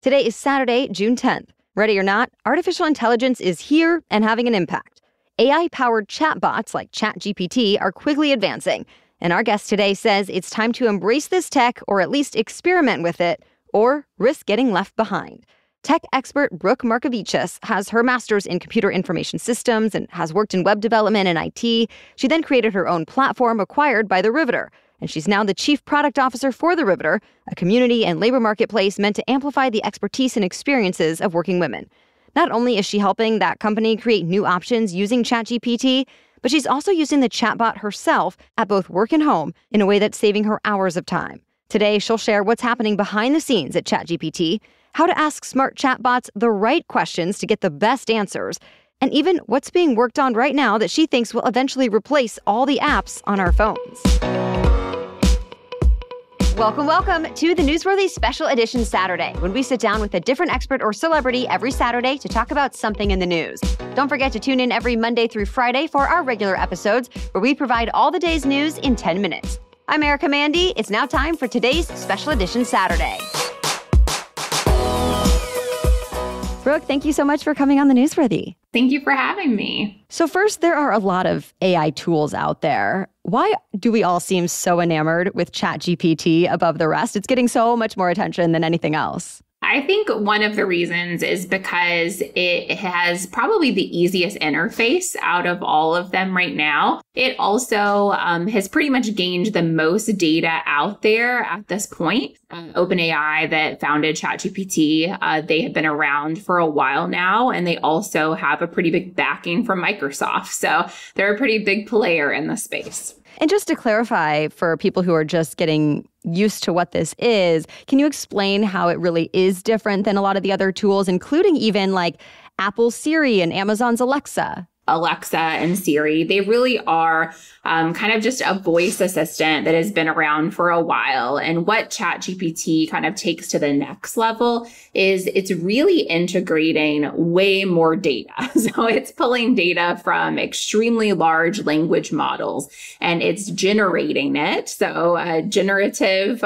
Today is Saturday, June 10th. Ready or not, artificial intelligence is here and having an impact. AI-powered chatbots like ChatGPT are quickly advancing. And our guest today says it's time to embrace this tech or at least experiment with it or risk getting left behind. Tech expert Brooke Markevicius has her master's in computer information systems and has worked in web development and IT. She then created her own platform acquired by The Riveter. And she's now the chief product officer for The Riveter, a community and labor marketplace meant to amplify the expertise and experiences of working women. Not only is she helping that company create new options using ChatGPT, but she's also using the chatbot herself at both work and home in a way that's saving her hours of time. Today, she'll share what's happening behind the scenes at ChatGPT, how to ask smart chatbots the right questions to get the best answers, and even what's being worked on right now that she thinks will eventually replace all the apps on our phones. Welcome to the Newsworthy Special Edition Saturday, when we sit down with a different expert or celebrity every Saturday to talk about something in the news. Don't forget to tune in every Monday through Friday for our regular episodes, where we provide all the day's news in 10 minutes. I'm Erica Mandy. It's now time for today's Special Edition Saturday. Brooke, thank you so much for coming on the Newsworthy. Thank you for having me. So first, there are a lot of AI tools out there. Why do we all seem so enamored with ChatGPT above the rest? It's getting so much more attention than anything else. I think one of the reasons is because it has probably the easiest interface out of all of them right now. It also has pretty much gained the most data out there at this point. OpenAI that founded ChatGPT, they have been around for a while now, and they also have a pretty big backing from Microsoft. So they're a pretty big player in the space. And just to clarify for people who are just getting used to what this is, can you explain how it really is different than a lot of the other tools, including even like Apple's Siri and Amazon's Alexa? Alexa and Siri, they really are kind of just a voice assistant that has been around for a while. And what ChatGPT kind of takes to the next level is it's really integrating way more data. So it's pulling data from extremely large language models and it's generating it. So generative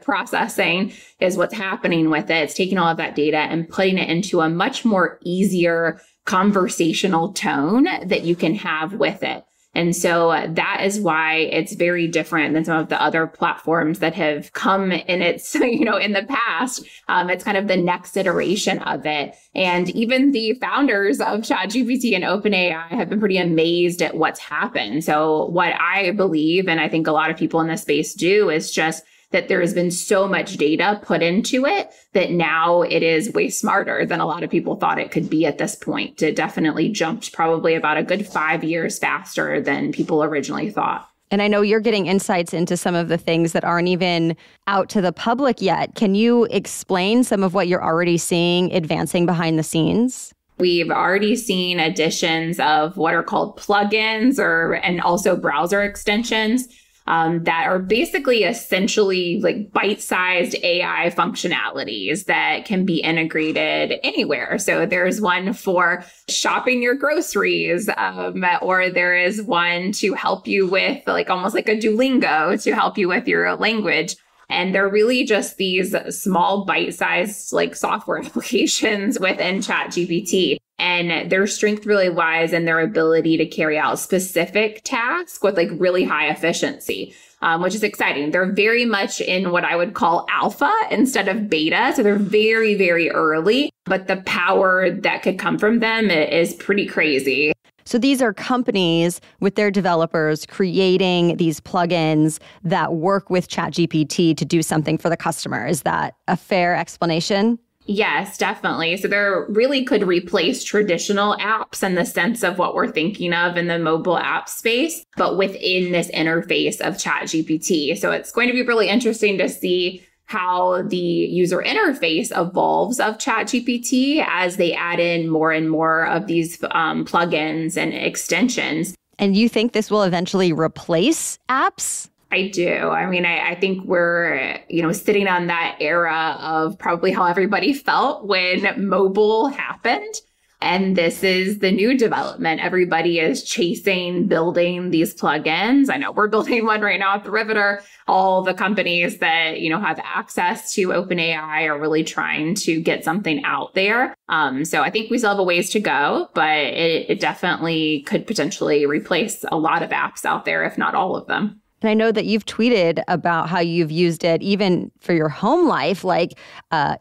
processing is what's happening with it. It's taking all of that data and putting it into a much more easier conversational tone that you can have with it. And so that is why it's very different than some of the other platforms that have come in its, in the past. It's kind of the next iteration of it. And even the founders of ChatGPT and OpenAI have been pretty amazed at what's happened. So what I believe, and I think a lot of people in this space do, is just that there has been so much data put into it that now it is way smarter than a lot of people thought it could be at this point. It definitely jumped probably about a good 5 years faster than people originally thought. And I know you're getting insights into some of the things that aren't even out to the public yet. Can you explain some of what you're already seeing advancing behind the scenes? We've already seen additions of what are called plugins and also browser extensions. That are basically essentially like bite-sized AI functionalities that can be integrated anywhere. So there's one for shopping your groceries, or there is one to help you with almost like a Duolingo to help you with your language. And they're really just these small bite-sized software applications within ChatGPT. And their strength really lies in their ability to carry out specific tasks with really high efficiency, which is exciting. They're very much in what I would call alpha instead of beta. So they're very, very early, but the power that could come from them is pretty crazy. So these are companies with their developers creating these plugins that work with ChatGPT to do something for the customer. Is that a fair explanation? Yes, definitely. So there really could replace traditional apps in the sense of what we're thinking of in the mobile app space, but within this interface of ChatGPT. So it's going to be really interesting to see how the user interface evolves of ChatGPT as they add in more and more of these plugins and extensions. And you think this will eventually replace apps? I do. I mean, I think we're, sitting on that era of probably how everybody felt when mobile happened. And this is the new development. Everybody is chasing building these plugins. I know we're building one right now at the Riveter. All the companies that, have access to OpenAI are really trying to get something out there. So I think we still have a ways to go, but it definitely could potentially replace a lot of apps out there, if not all of them. And I know that you've tweeted about how you've used it even for your home life, like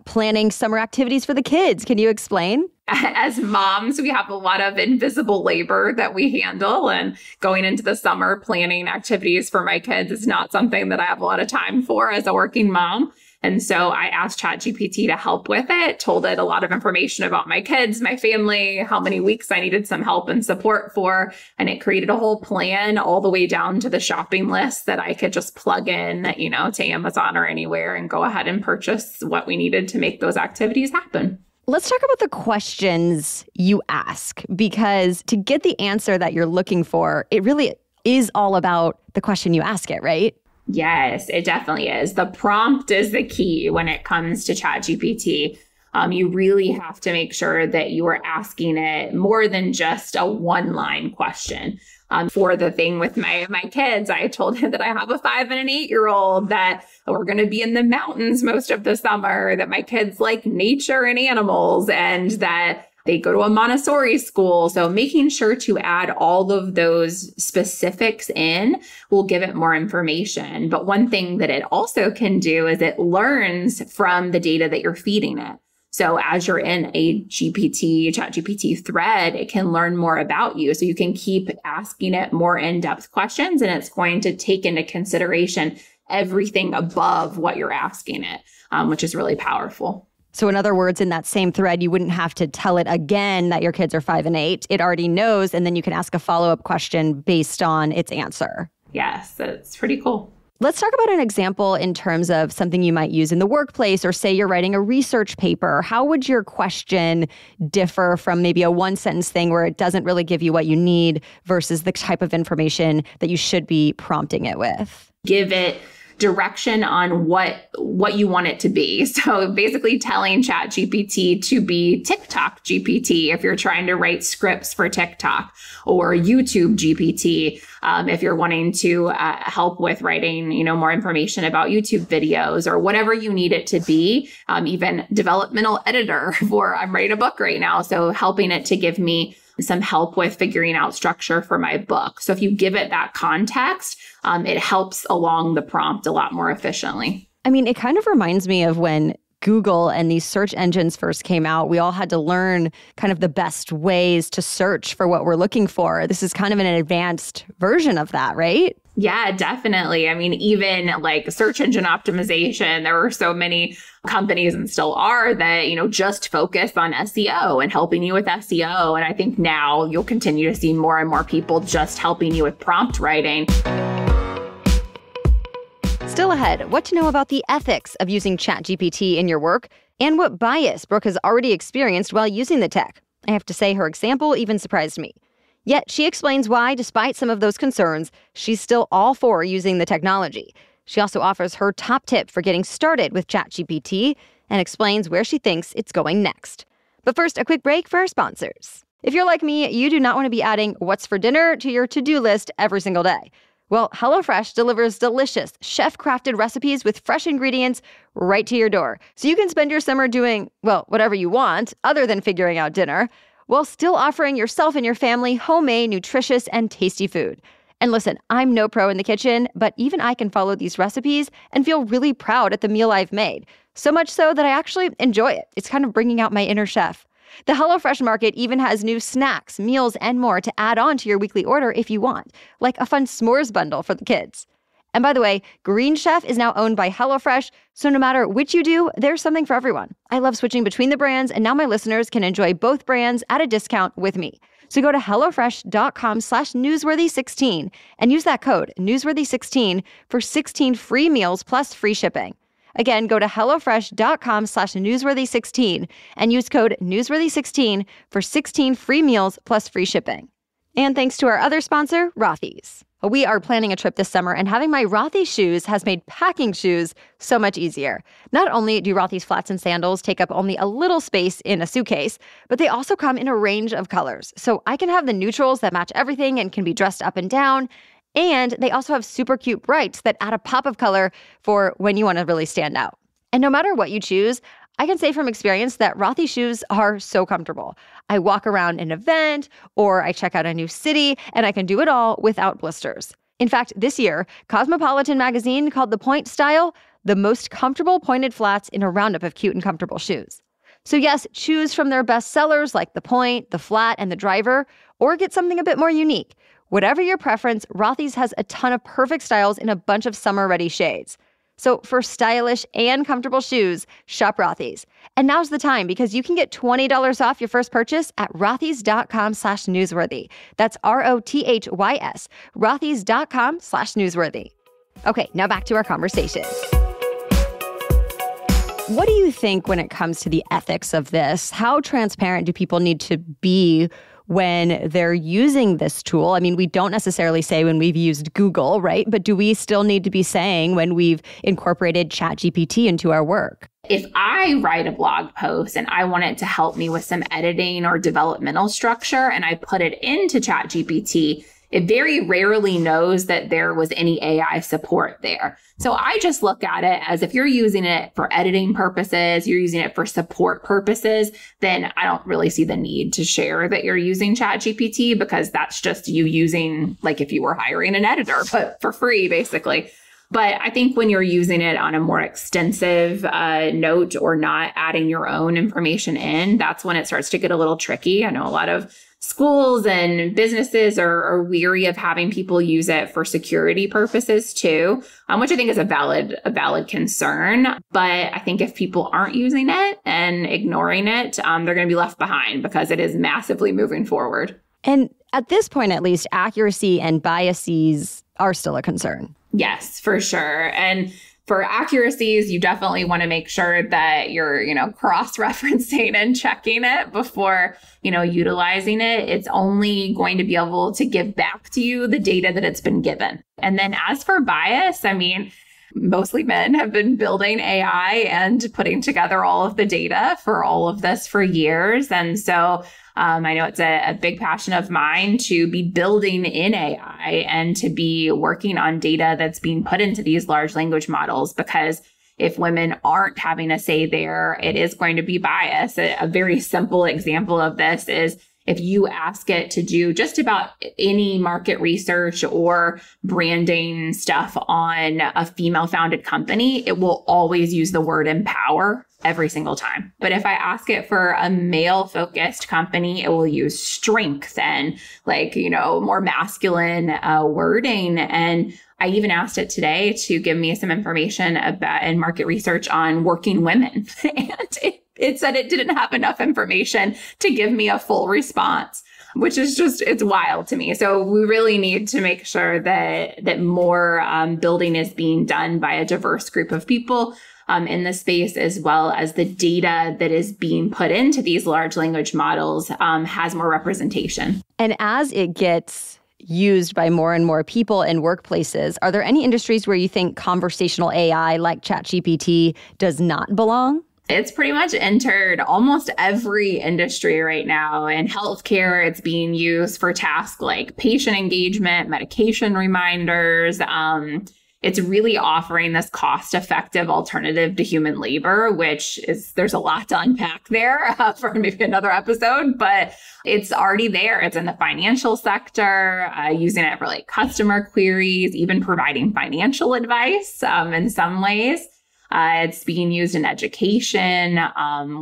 planning summer activities for the kids. Can you explain? As moms, we have a lot of invisible labor that we handle, and going into the summer planning activities for my kids is not something that I have a lot of time for as a working mom. And so I asked ChatGPT to help with it, told it a lot of information about my kids, my family, how many weeks I needed some help and support for. And it created a whole plan all the way down to the shopping list that I could just plug in, to Amazon or anywhere and go ahead and purchase what we needed to make those activities happen. Let's talk about the questions you ask, because to get the answer that you're looking for, it really is all about the question you ask it, right? Yes, it definitely is. The prompt is the key when it comes to ChatGPT. You really have to make sure that you are asking it more than just a one-line question. For the thing with my kids, I told him that I have a 5 and an 8-year-old, that we're going to be in the mountains most of the summer, that my kids like nature and animals, and that they go to a Montessori school. So making sure to add all of those specifics in will give it more information. But one thing that it also can do is it learns from the data that you're feeding it. So as you're in a ChatGPT thread, it can learn more about you. So you can keep asking it more in-depth questions, and it's going to take into consideration everything above what you're asking it, which is really powerful. So in other words, in that same thread, you wouldn't have to tell it again that your kids are 5 and 8. It already knows, and then you can ask a follow-up question based on its answer. Yes, that's pretty cool. Let's talk about an example in terms of something you might use in the workplace, or say you're writing a research paper. How would your question differ from maybe a one-sentence thing where it doesn't really give you what you need versus the type of information that you should be prompting it with? Give it direction on what you want it to be. So basically telling ChatGPT to be TikTok GPT if you're trying to write scripts for TikTok, or YouTube GPT if you're wanting to help with writing, more information about YouTube videos, or whatever you need it to be. Even developmental editor for I'm writing a book right now. So helping it to give me some help with figuring out structure for my book. So if you give it that context, it helps along the prompt a lot more efficiently. I mean, it kind of reminds me of when Google and these search engines first came out. We all had to learn kind of the best ways to search for what we're looking for. This is kind of an advanced version of that, right? Yeah, definitely. I mean, even like search engine optimization, there were so many companies, and still are, that, just focus on SEO and helping you with SEO. And I think now you'll continue to see more and more people just helping you with prompt writing. Still ahead, what to know about the ethics of using ChatGPT in your work, and what bias Brooke has already experienced while using the tech. I have to say, her example even surprised me. Yet she explains why, despite some of those concerns, she's still all for using the technology. She also offers her top tip for getting started with ChatGPT and explains where she thinks it's going next. But first, a quick break for our sponsors. If you're like me, you do not want to be adding what's for dinner to your to-do list every single day. Well, HelloFresh delivers delicious, chef-crafted recipes with fresh ingredients right to your door. So you can spend your summer doing, whatever you want, other than figuring out dinner, while still offering yourself and your family homemade, nutritious, and tasty food. And listen, I'm no pro in the kitchen, but even I can follow these recipes and feel really proud at the meal I've made. So much so that I actually enjoy it. It's kind of bringing out my inner chef. The HelloFresh Market even has new snacks, meals, and more to add on to your weekly order if you want, like a fun s'mores bundle for the kids. And by the way, Green Chef is now owned by HelloFresh, so no matter which you do, there's something for everyone. I love switching between the brands, and now my listeners can enjoy both brands at a discount with me. So go to HelloFresh.com/newsworthy16 and use that code newsworthy16 for 16 free meals plus free shipping. Again, go to HelloFresh.com/newsworthy16 and use code newsworthy16 for 16 free meals plus free shipping. And thanks to our other sponsor, Rothy's. We are planning a trip this summer, and having my Rothy's shoes has made packing shoes so much easier. Not only do Rothy's flats and sandals take up only a little space in a suitcase, but they also come in a range of colors. So I can have the neutrals that match everything and can be dressed up and down. And they also have super cute brights that add a pop of color for when you want to really stand out. And no matter what you choose, I can say from experience that Rothy's shoes are so comfortable. I walk around an event or I check out a new city, and I can do it all without blisters. In fact, this year, Cosmopolitan magazine called the Point style the most comfortable pointed flats in a roundup of cute and comfortable shoes. So yes, choose from their best sellers like the Point, the Flat, and the Driver, or get something a bit more unique. Whatever your preference, Rothy's has a ton of perfect styles in a bunch of summer-ready shades. So for stylish and comfortable shoes, shop Rothy's. And now's the time because you can get $20 off your first purchase at rothys.com/newsworthy. That's ROTHYS, rothys.com/newsworthy. Okay, now back to our conversation. What do you think when it comes to the ethics of this? How transparent do people need to be when they're using this tool? I mean, we don't necessarily say when we've used Google, right? But do we still need to be saying when we've incorporated ChatGPT into our work? If I write a blog post and I want it to help me with some editing or developmental structure and I put it into ChatGPT, it very rarely knows that there was any AI support there. So I just look at it as if you're using it for editing purposes, you're using it for support purposes, then I don't really see the need to share that you're using ChatGPT because that's just you using, like if you were hiring an editor, but for free, basically. But I think when you're using it on a more extensive note or not adding your own information in, that's when it starts to get a little tricky. I know a lot of schools and businesses are weary of having people use it for security purposes too, which I think is a valid concern. But I think if people aren't using it and ignoring it, they're going to be left behind because it is massively moving forward. And at this point, at least, accuracy and biases are still a concern. Yes, for sure. And for accuracies, you definitely want to make sure that you're, cross-referencing and checking it before, utilizing it. It's only going to be able to give back to you the data that it's been given. And then as for bias, I mean, mostly men have been building AI and putting together all of the data for all of this for years. And so I know it's a big passion of mine to be building in AI and to be working on data that's being put into these large language models, because if women aren't having a say there, it is going to be bias. A very simple example of this is if you ask it to do just about any market research or branding stuff on a female-founded company, it will always use the word empower every single time. But if I ask it for a male-focused company, it will use strength and more masculine wording. And I even asked it today to give me some information about and market research on working women. And it said it didn't have enough information to give me a full response, which is it's wild to me. So we really need to make sure that more building is being done by a diverse group of people in the space, as well as the data that is being put into these large language models has more representation. And as it gets used by more and more people in workplaces, are there any industries where you think conversational AI like ChatGPT does not belong? It's pretty much entered almost every industry right now. In healthcare, it's being used for tasks like patient engagement, medication reminders. It's really offering this cost-effective alternative to human labor, there's a lot to unpack there for maybe another episode, but it's already there. It's in the financial sector, using it for customer queries, even providing financial advice in some ways. It's being used in education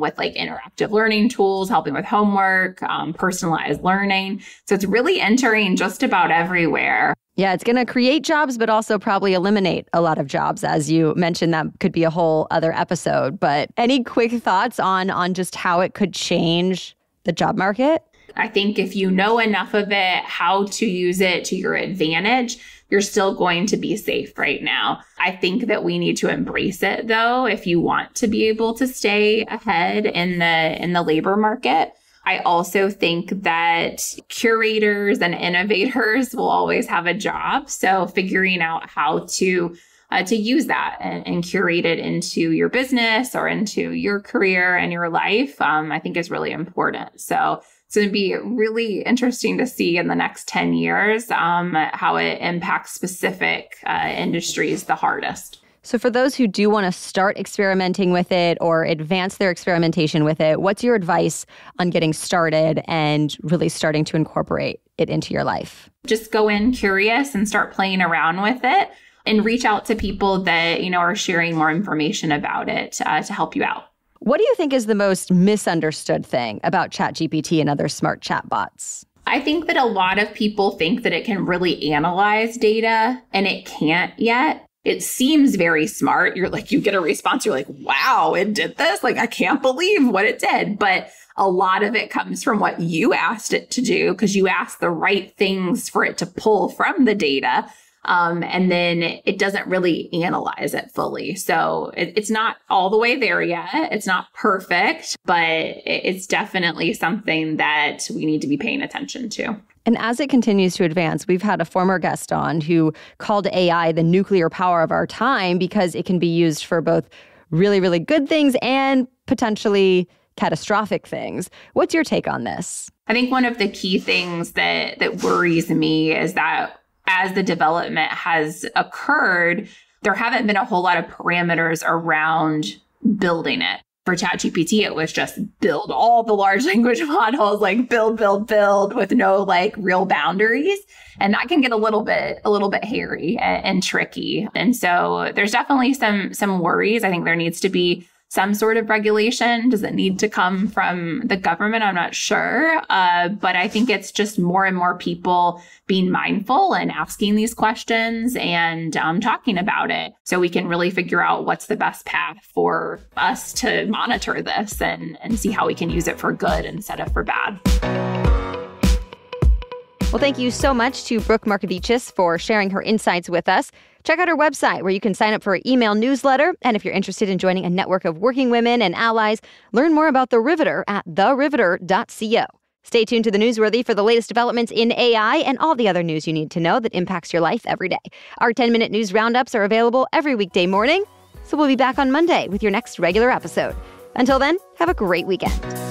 with interactive learning tools, helping with homework, personalized learning. So it's really entering just about everywhere. Yeah, it's going to create jobs, but also probably eliminate a lot of jobs. As you mentioned, that could be a whole other episode. But any quick thoughts on just how it could change the job market? I think if you know enough of it, how to use it to your advantage, you're still going to be safe right now. I think that we need to embrace it, though, if you want to be able to stay ahead in the labor market. I also think that curators and innovators will always have a job. So figuring out how to use that and curate it into your business or into your career and your life, I think is really important. So it's going to be really interesting to see in the next 10 years how it impacts specific industries the hardest. So for those who do want to start experimenting with it or advance their experimentation with it, what's your advice on getting started and really starting to incorporate it into your life? Just go in curious and start playing around with it and reach out to people that, are sharing more information about it to help you out. What do you think is the most misunderstood thing about ChatGPT and other smart chatbots? I think that a lot of people think that it can really analyze data, and it can't yet. It seems very smart. You get a response. You're like, wow, it did this. I can't believe what it did. But a lot of it comes from what you asked it to do, because you asked the right things for it to pull from the data. And then it doesn't really analyze it fully. So it's not all the way there yet. It's not perfect, but it's definitely something that we need to be paying attention to. And as it continues to advance, we've had a former guest on who called AI the nuclear power of our time because it can be used for both really, really good things and potentially catastrophic things. What's your take on this? I think one of the key things that worries me is that as the development has occurred, there haven't been a whole lot of parameters around building it. For ChatGPT, it was just build all the large language models, build with no real boundaries. And that can get a little bit hairy and tricky. And so there's definitely some worries. I think there needs to be some sort of regulation. Does it need to come from the government? I'm not sure. But I think it's just more and more people being mindful and asking these questions and talking about it so we can really figure out what's the best path for us to monitor this and see how we can use it for good instead of for bad. Well, thank you so much to Brooke Markevicius for sharing her insights with us. Check out her website where you can sign up for an email newsletter. And if you're interested in joining a network of working women and allies, learn more about The Riveter at theriveter.co. Stay tuned to The Newsworthy for the latest developments in AI and all the other news you need to know that impacts your life every day. Our 10-minute news roundups are available every weekday morning. So we'll be back on Monday with your next regular episode. Until then, have a great weekend.